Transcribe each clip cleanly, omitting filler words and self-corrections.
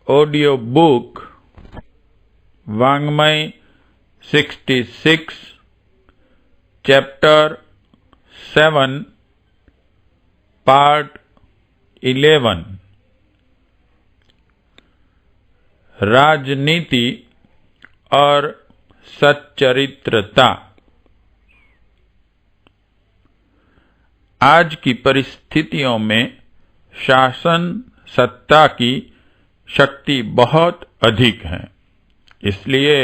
Audio book वाङ्मय 66 chapter 7 part 11 राजनीति और सच्चरित्रता। आज की परिस्थितियों में शासन सत्ता की शक्ति बहुत अधिक है, इसलिए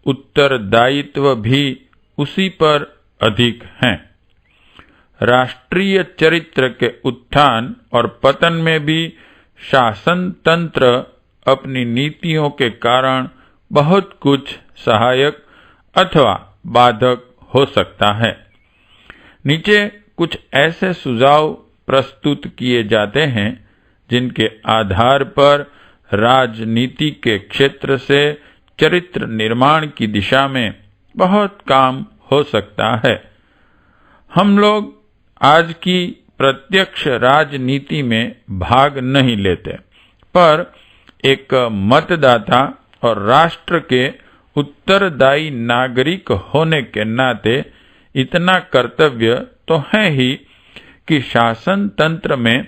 उत्तरदायित्व भी उसी पर अधिक हैं। राष्ट्रीय चरित्र के उत्थान और पतन में भी शासन तंत्र अपनी नीतियों के कारण बहुत कुछ सहायक अथवा बाधक हो सकता है। नीचे कुछ ऐसे सुझाव प्रस्तुत किए जाते हैं जिनके आधार पर राजनीति के क्षेत्र से चरित्र निर्माण की दिशा में बहुत काम हो सकता है। हम लोग आज की प्रत्यक्ष राजनीति में भाग नहीं लेते, पर एक मतदाता और राष्ट्र के उत्तरदायी नागरिक होने के नाते इतना कर्तव्य तो है ही कि शासन तंत्र में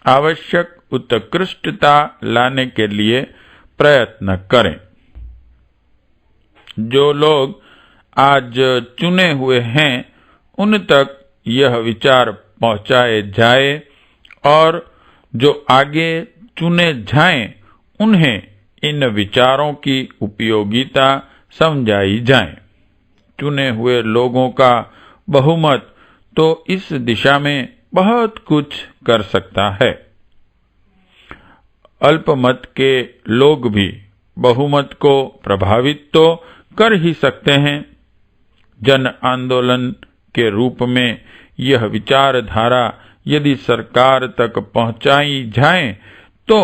आवश्यक उत्कृष्टता लाने के लिए प्रयत्न करें। जो लोग आज चुने हुए हैं उन तक यह विचार पहुंचाए जाए और जो आगे चुने जाएं उन्हें इन विचारों की उपयोगिता समझाई जाए। चुने हुए लोगों का बहुमत तो इस दिशा में बहुत कुछ कर सकता है। अल्पमत के लोग भी बहुमत को प्रभावित तो कर ही सकते हैं। जन आंदोलन के रूप में यह विचारधारा यदि सरकार तक पहुंचाई जाए तो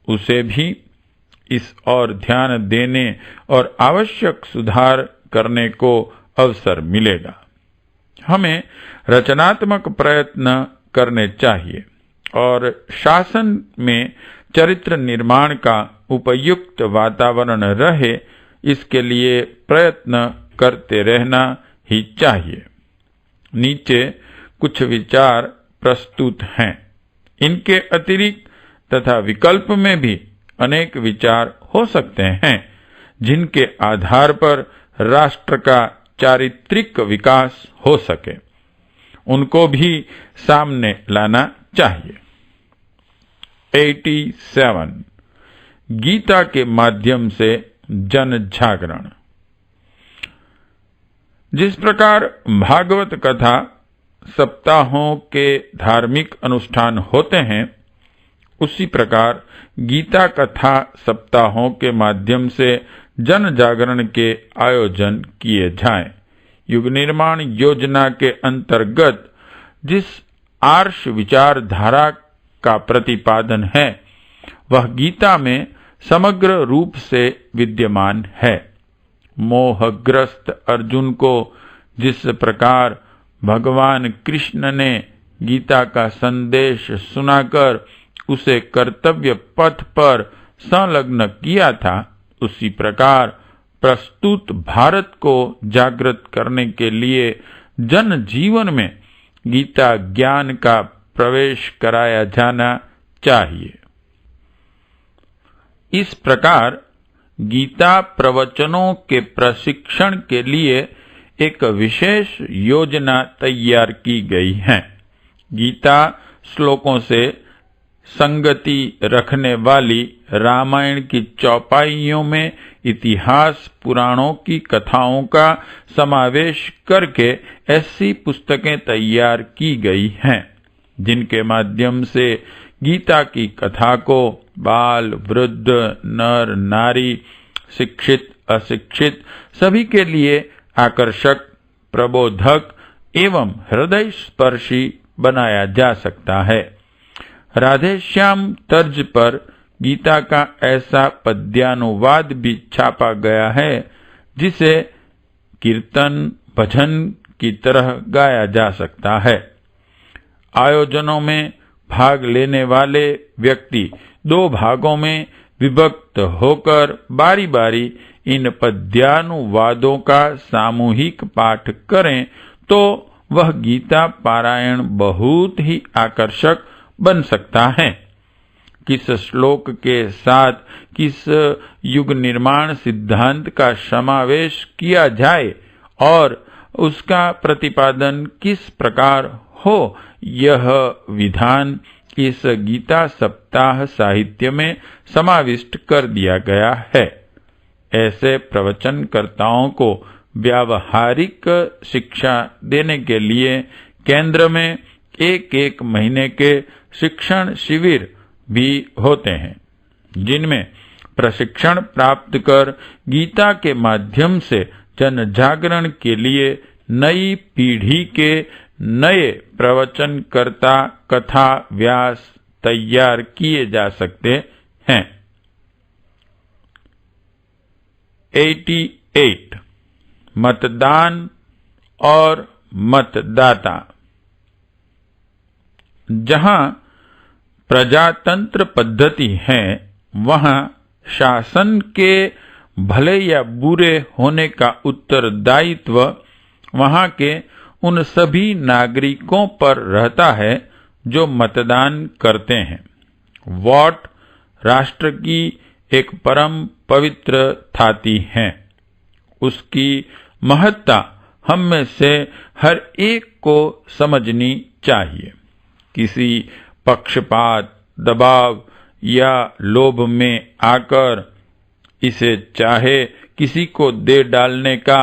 उसे भी इस ओर ध्यान देने और आवश्यक सुधार करने को अवसर मिलेगा। हमें रचनात्मक प्रयत्न करने चाहिए और शासन में चरित्र निर्माण का उपयुक्त वातावरण रहे, इसके लिए प्रयत्न करते रहना ही चाहिए। नीचे कुछ विचार प्रस्तुत हैं। इनके अतिरिक्त तथा विकल्प में भी अनेक विचार हो सकते हैं जिनके आधार पर राष्ट्र का चारित्रिक विकास हो सके। उनको भी सामने लाना चाहिए। 87 गीता के माध्यम से जन जागरण। जिस प्रकार भागवत कथा सप्ताहों के धार्मिक अनुष्ठान होते हैं, उसी प्रकार गीता कथा सप्ताहों के माध्यम से जन जागरण के आयोजन किए जाएं। युग निर्माण योजना के अंतर्गत जिस आर्ष विचारधारा का प्रतिपादन है वह गीता में समग्र रूप से विद्यमान है। मोहग्रस्त अर्जुन को जिस प्रकार भगवान कृष्ण ने गीता का संदेश सुनाकर उसे कर्तव्य पथ पर संलग्न किया था, उसी प्रकार प्रस्तुत भारत को जागृत करने के लिए जन जीवन में गीता ज्ञान का प्रवेश कराया जाना चाहिए। इस प्रकार गीता प्रवचनों के प्रशिक्षण के लिए एक विशेष योजना तैयार की गई है। गीता श्लोकों से संगति रखने वाली रामायण की चौपाइयों में इतिहास पुराणों की कथाओं का समावेश करके ऐसी पुस्तकें तैयार की गई हैं जिनके माध्यम से गीता की कथा को बाल, वृद्ध, नर, नारी, शिक्षित, अशिक्षित सभी के लिए आकर्षक, प्रबोधक एवं हृदय स्पर्शी बनाया जा सकता है। राधेश्याम तर्ज पर गीता का ऐसा पद्यानुवाद भी छापा गया है जिसे कीर्तन भजन की तरह गाया जा सकता है। आयोजनों में भाग लेने वाले व्यक्ति 2 भागों में विभक्त होकर बारी बारी इन पद्यानुवादों का सामूहिक पाठ करें तो वह गीता पारायण बहुत ही आकर्षक बन सकता है। किस श्लोक के साथ किस युग निर्माण सिद्धांत का समावेश किया जाए और उसका प्रतिपादन किस प्रकार हो, यह विधान इस गीता सप्ताह साहित्य में समाविष्ट कर दिया गया है। ऐसे प्रवचनकर्ताओं को व्यावहारिक शिक्षा देने के लिए केंद्र में एक महीने के शिक्षण शिविर भी होते हैं, जिनमें प्रशिक्षण प्राप्त कर गीता के माध्यम से जन जागरण के लिए नई पीढ़ी के नए प्रवचनकर्ता कथा व्यास तैयार किए जा सकते हैं। 88 मतदान और मतदाता। जहां प्रजातंत्र पद्धति है, वहां शासन के भले या बुरे होने का उत्तरदायित्व वहां के उन सभी नागरिकों पर रहता है जो मतदान करते हैं। वोट राष्ट्र की एक परम पवित्र थाती है। उसकी महत्ता हम में से हर एक को समझनी चाहिए। किसी पक्षपात, दबाव या लोभ में आकर इसे चाहे किसी को दे डालने का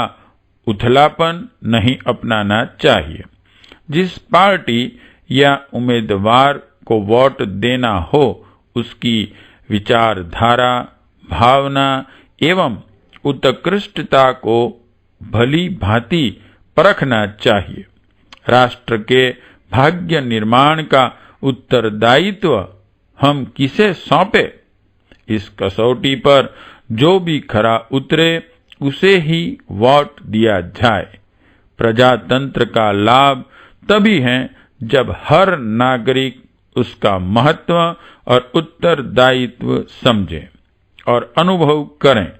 उथलापन नहीं अपनाना चाहिए। जिस पार्टी या उम्मीदवार को वोट देना हो, उसकी विचारधारा, भावना एवं उत्कृष्टता को भली भांति परखना चाहिए। राष्ट्र के भाग्य निर्माण का उत्तरदायित्व हम किसे सौंपे, इस कसौटी पर जो भी खरा उतरे उसे ही वोट दिया जाए। प्रजातंत्र का लाभ तभी है जब हर नागरिक उसका महत्व और उत्तरदायित्व समझे और अनुभव करें।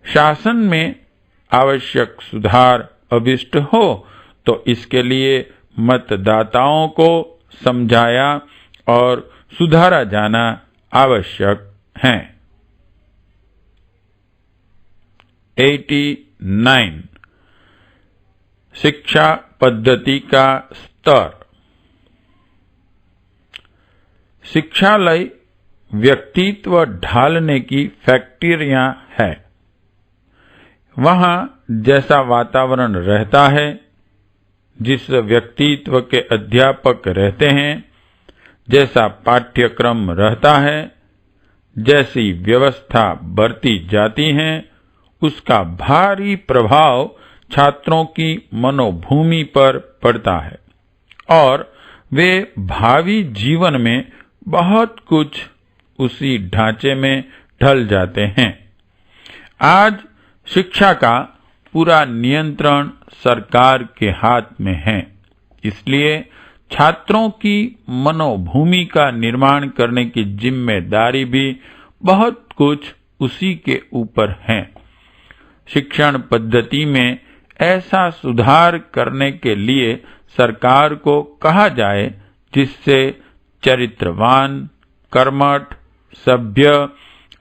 शासन में आवश्यक सुधार अभिष्ट हो तो इसके लिए मतदाताओं को समझाया और सुधारा जाना आवश्यक है। 89 शिक्षा पद्धति का स्तर। शिक्षालय व्यक्तित्व ढालने की फैक्ट्रियां है। वहां जैसा वातावरण रहता है, जिस व्यक्तित्व के अध्यापक रहते हैं, जैसा पाठ्यक्रम रहता है, जैसी व्यवस्था बरती जाती है, उसका भारी प्रभाव छात्रों की मनोभूमि पर पड़ता है और वे भावी जीवन में बहुत कुछ उसी ढांचे में ढल जाते हैं। आज शिक्षा का पूरा नियंत्रण सरकार के हाथ में है, इसलिए छात्रों की मनोभूमि का निर्माण करने की जिम्मेदारी भी बहुत कुछ उसी के ऊपर है। शिक्षण पद्धति में ऐसा सुधार करने के लिए सरकार को कहा जाए जिससे चरित्रवान, कर्मठ, सभ्य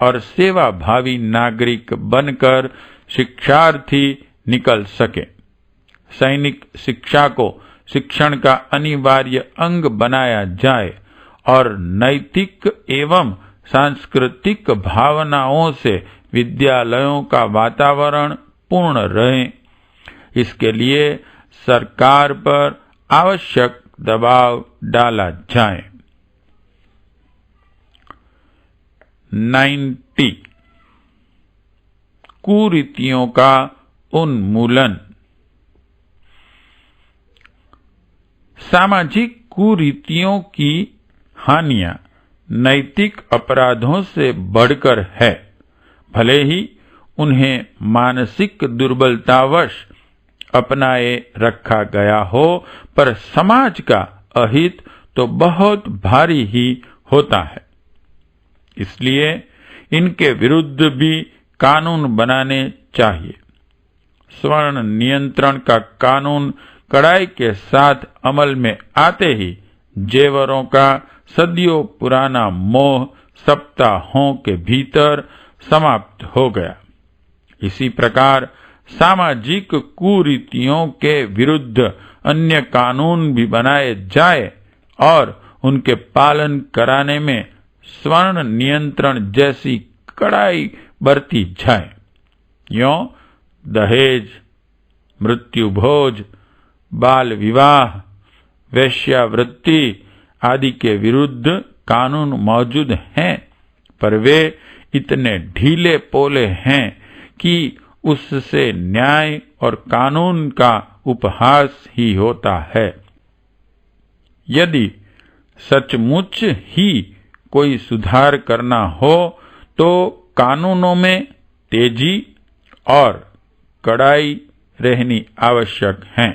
और सेवाभावी नागरिक बनकर शिक्षार्थी निकल सके। सैनिक शिक्षा को शिक्षण का अनिवार्य अंग बनाया जाए और नैतिक एवं सांस्कृतिक भावनाओं से विद्यालयों का वातावरण पूर्ण रहे। इसके लिए सरकार पर आवश्यक दबाव डाला जाए। 90 कुरीतियों का उन्मूलन। सामाजिक कुरीतियों की हानियां नैतिक अपराधों से बढ़कर है। भले ही उन्हें मानसिक दुर्बलतावश अपनाए रखा गया हो, पर समाज का अहित तो बहुत भारी ही होता है। इसलिए इनके विरुद्ध भी कानून बनाने चाहिए। स्वर्ण नियंत्रण का कानून कड़ाई के साथ अमल में आते ही जेवरों का सदियों पुराना मोह सप्ताहों के भीतर समाप्त हो गया। इसी प्रकार सामाजिक कुरीतियों के विरुद्ध अन्य कानून भी बनाए जाए और उनके पालन कराने में स्वर्ण नियंत्रण जैसी कड़ाई बरती जाए। यों दहेज, मृत्यु भोज, बाल विवाह, वेश्यावृत्ति आदि के विरुद्ध कानून मौजूद हैं, पर वे इतने ढीले पोले हैं कि उससे न्याय और कानून का उपहास ही होता है। यदि सचमुच ही कोई सुधार करना हो तो कानूनों में तेजी और कड़ाई रहनी आवश्यक है।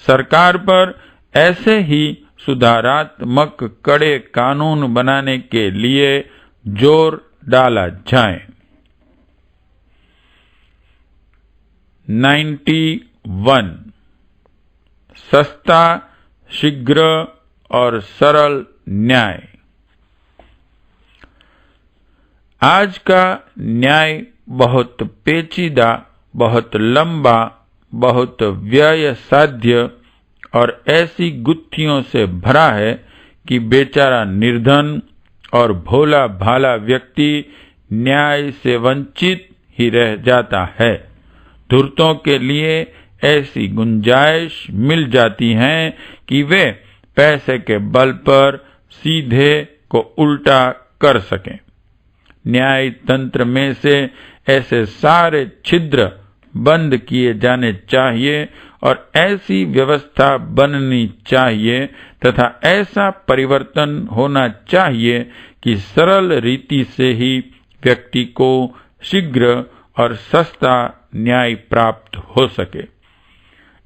सरकार पर ऐसे ही सुधारात्मक कड़े कानून बनाने के लिए जोर डाला जाए। 91 सस्ता, शीघ्र और सरल न्याय। आज का न्याय बहुत पेचीदा, बहुत लंबा, बहुत व्यय साध्य और ऐसी गुत्थियों से भरा है कि बेचारा निर्धन और भोला भाला व्यक्ति न्याय से वंचित ही रह जाता है। धूर्तों के लिए ऐसी गुंजाइश मिल जाती है कि वे पैसे के बल पर सीधे को उल्टा कर सकें। न्याय तंत्र में से ऐसे सारे छिद्र बंद किए जाने चाहिए और ऐसी व्यवस्था बननी चाहिए तथा ऐसा परिवर्तन होना चाहिए कि सरल रीति से ही व्यक्ति को शीघ्र और सस्ता न्याय प्राप्त हो सके।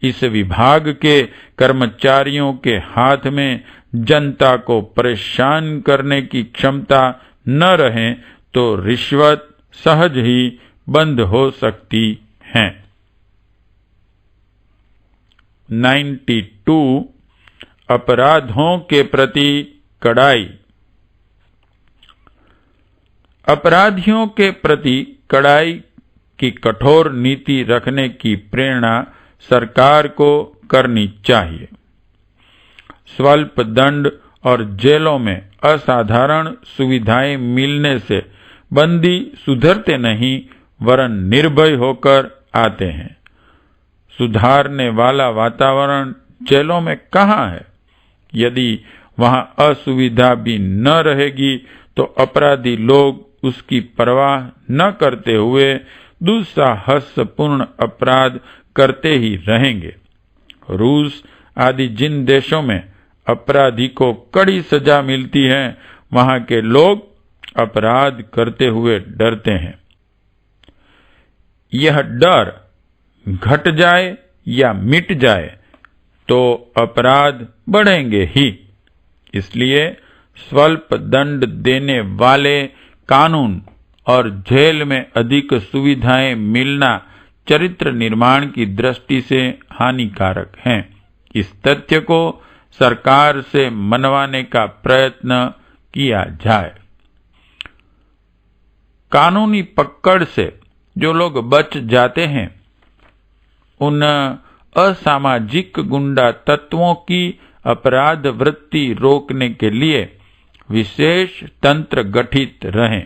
इस विभाग के कर्मचारियों के हाथ में जनता को परेशान करने की क्षमता न रहे तो रिश्वत सहज ही बंद हो सकती है। 92 अपराधों के प्रति कड़ाई। अपराधियों के प्रति कड़ाई की कठोर नीति रखने की प्रेरणा सरकार को करनी चाहिए। स्वल्प दंड और जेलों में असाधारण सुविधाएं मिलने से बंदी सुधरते नहीं वरन निर्भय होकर आते हैं। सुधारने वाला वातावरण जेलों में कहाँ है? यदि वहां असुविधा भी न रहेगी तो अपराधी लोग उसकी परवाह न करते हुए दुस्साहसपूर्ण अपराध करते ही रहेंगे। रूस आदि जिन देशों में अपराधी को कड़ी सजा मिलती है, वहां के लोग अपराध करते हुए डरते हैं। यह डर घट जाए या मिट जाए तो अपराध बढ़ेंगे ही। इसलिए स्वल्प दंड देने वाले कानून और जेल में अधिक सुविधाएं मिलना चरित्र निर्माण की दृष्टि से हानिकारक है। इस तथ्य को सरकार से मनवाने का प्रयत्न किया जाए। कानूनी पकड़ से जो लोग बच जाते हैं, उन असामाजिक गुंडा तत्वों की अपराध वृत्ति रोकने के लिए विशेष तंत्र गठित रहें,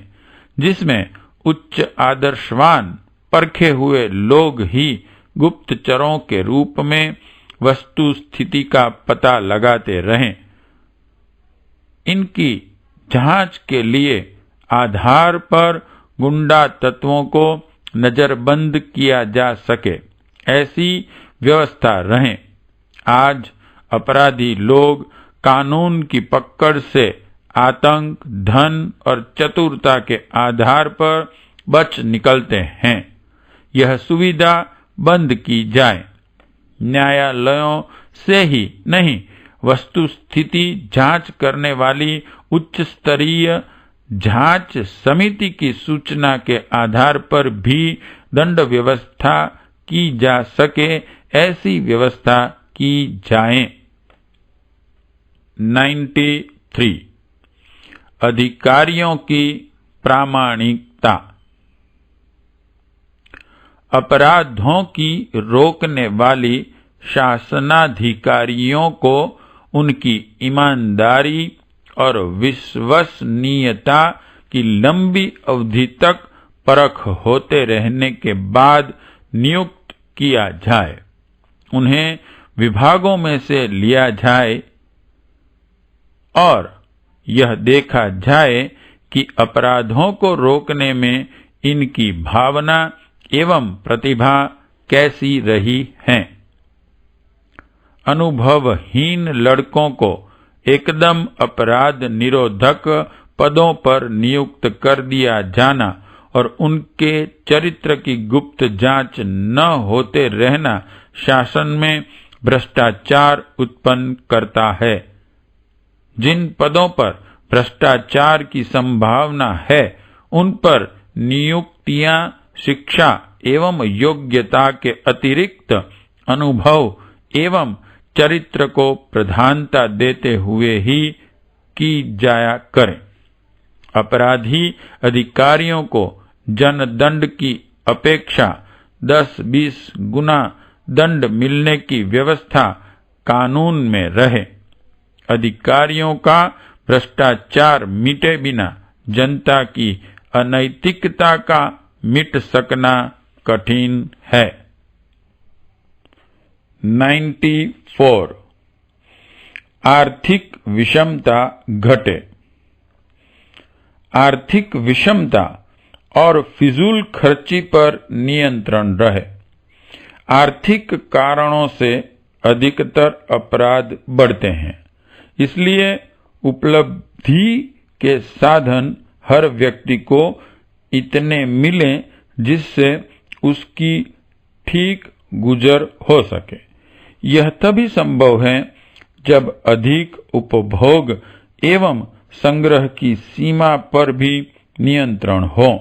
जिसमें उच्च आदर्शवान परखे हुए लोग ही गुप्तचरों के रूप में वस्तु स्थिति का पता लगाते रहें। इनकी जांच के लिए आधार पर गुंडा तत्वों को नजरबंद किया जा सके, ऐसी व्यवस्था रहे। आज अपराधी लोग कानून की पकड़ से आतंक, धन और चतुरता के आधार पर बच निकलते हैं। यह सुविधा बंद की जाए। न्यायालयों से ही नहीं, वस्तु स्थिति जांच करने वाली उच्च स्तरीय जांच समिति की सूचना के आधार पर भी दंड व्यवस्था की जा सके, ऐसी व्यवस्था की जाए। 93 अधिकारियों की प्रामाणिकता। अपराधों की रोकने वाली शासनाधिकारियों को उनकी ईमानदारी और विश्वसनीयता की लंबी अवधि तक परख होते रहने के बाद नियुक्त किया जाए। उन्हें विभागों में से लिया जाए और यह देखा जाए कि अपराधों को रोकने में इनकी भावना एवं प्रतिभा कैसी रही है। अनुभवहीन लड़कों को एकदम अपराध निरोधक पदों पर नियुक्त कर दिया जाना और उनके चरित्र की गुप्त जांच न होते रहना शासन में भ्रष्टाचार उत्पन्न करता है। जिन पदों पर भ्रष्टाचार की संभावना है, उन पर नियुक्तियां शिक्षा एवं योग्यता के अतिरिक्त अनुभव एवं चरित्र को प्रधानता देते हुए ही की जाया करें। अपराधी अधिकारियों को जनदंड की अपेक्षा 10-20 गुना दंड मिलने की व्यवस्था कानून में रहे। अधिकारियों का भ्रष्टाचार मिटे बिना जनता की अनैतिकता का मिट सकना कठिन है। 94 आर्थिक विषमता घटे। आर्थिक विषमता और फिजूल खर्ची पर नियंत्रण रहे। आर्थिक कारणों से अधिकतर अपराध बढ़ते हैं, इसलिए उपलब्धि के साधन हर व्यक्ति को इतने मिलें जिससे उसकी ठीक गुजर हो सके। यह तभी संभव है जब अधिक उपभोग एवं संग्रह की सीमा पर भी नियंत्रण हो।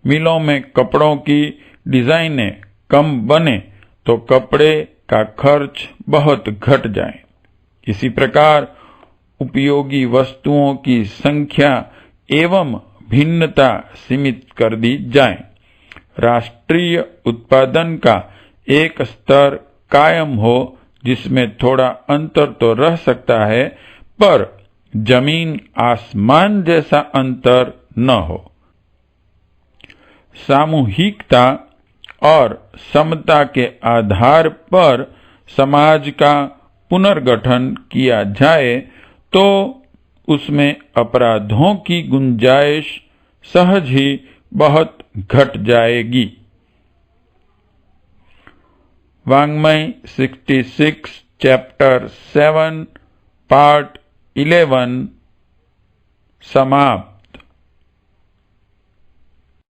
मिलों में कपड़ों की डिजाइनें कम बने तो कपड़े का खर्च बहुत घट जाए। इसी प्रकार उपयोगी वस्तुओं की संख्या एवं भिन्नता सीमित कर दी जाए। राष्ट्रीय उत्पादन का एक स्तर कायम हो जिसमें थोड़ा अंतर तो रह सकता है, पर जमीन आसमान जैसा अंतर न हो। सामूहिकता और समता के आधार पर समाज का पुनर्गठन किया जाए तो उसमें अपराधों की गुंजाइश सहज ही बहुत घट जाएगी। वाङ्मय 66 चैप्टर 7 पार्ट 11 समाप्त।